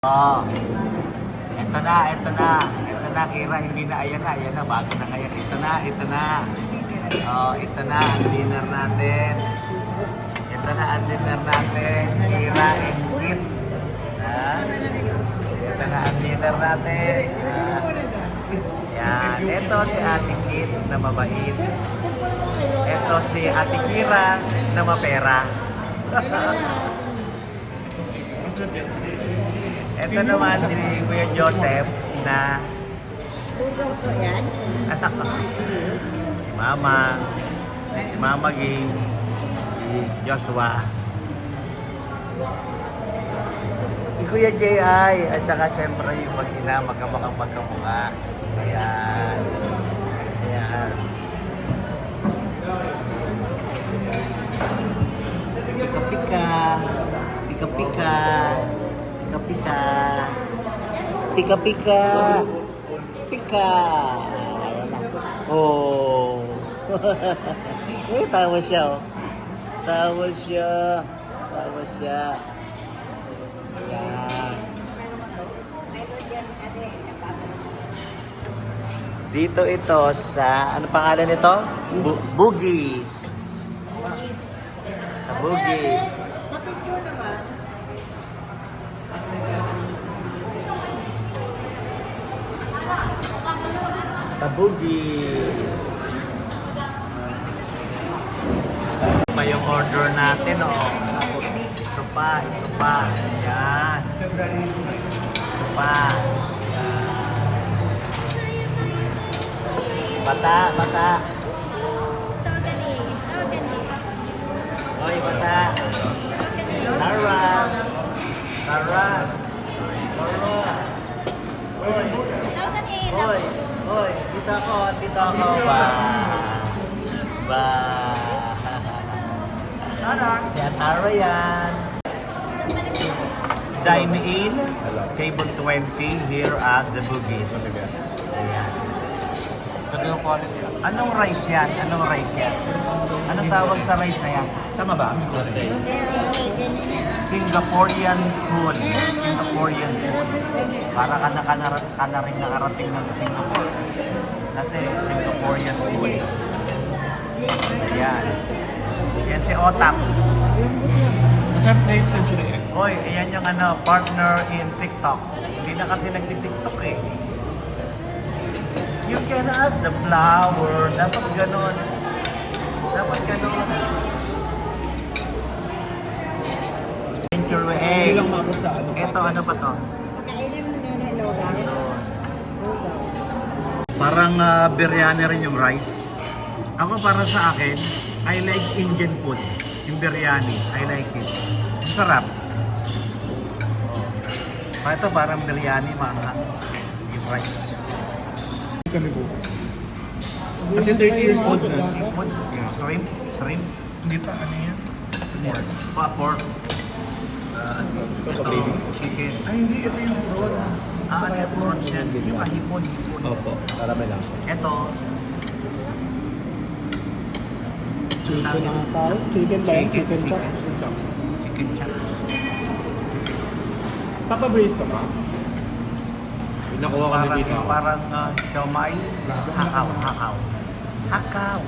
Oh, ito na, ito na. Ito na, Kira, hindi na, ayan na, bago na ngayon. Ito na, ito na. Oh, ito na ang dinner natin. Ito na ang dinner natin, Kira and Kit. Ha? Ito na ang dinner natin. Yan, ito si Ate Kit na mabait. Ito si Ate Kira na mapera. Ito naman si Kuya Joseph na si Mama Gay, si Joshua, si Kuya J.I. at saka siyempre yung mag-ina magkamukhang magkamukha. Ayan. Ayan. Pika-pika. Pika-pika. Pika-pika. Pika-pika. Pika. Ayan na. Oh. Tawa siya, oh. Tawa siya. Tawa siya. Ayan. Dito ito sa, ano pangalan nito? Bugis. Sa Bugis. Sa Bugis. Pa yung order natin, oh. Ito pa, ito pa. Ayan. Ito pa. Bata, bata. Hoy, bata. Tara. Tara. Tara. Hoy. Hoy. Hoy. Dito ako. Dito ako. Ba. Ba. Si Atara yan. Dine in. Table 20 here at the Bugis. Ayan. Anong rice yan? Anong rice yan? Anong tawag sa rice na yan? Tama ba? Singaporean food. Singaporean food. Para ka na rin nakarating ng Singapore. Kasi Singaporean food. Ayan. Yan si Otak. Masarap na yung century egg. Hoy, ayan yung partner in TikTok. Hindi na kasi nagti-TikTok eh. You can ask the flower. Dapat ganon. Dapat ganon. Century egg. Ito, ano ba to? Parang biryani rin yung rice. Ako para sa akin, I like Indian food. Yung biryani, I like it. Sarap. Ito parang biryani, maanghang. Yung rice. Kami po. Kasi 30 years old na. Seafood? Shrimp? Shrimp? Hindi pa, ano yan? Pork. Pork. Ito, chicken. Ay, hindi. Ito yung prawns. Ano yung prawns yan? Yung ahipon. Opo. Para may lang. Ito. Chicken ata. Chicken ba yan? Chicken chop? Chicken chops. Papa-brace ka pa? Nakuha ka na dito. Parang siomai. Hakaw. Hakaw. Hakaw.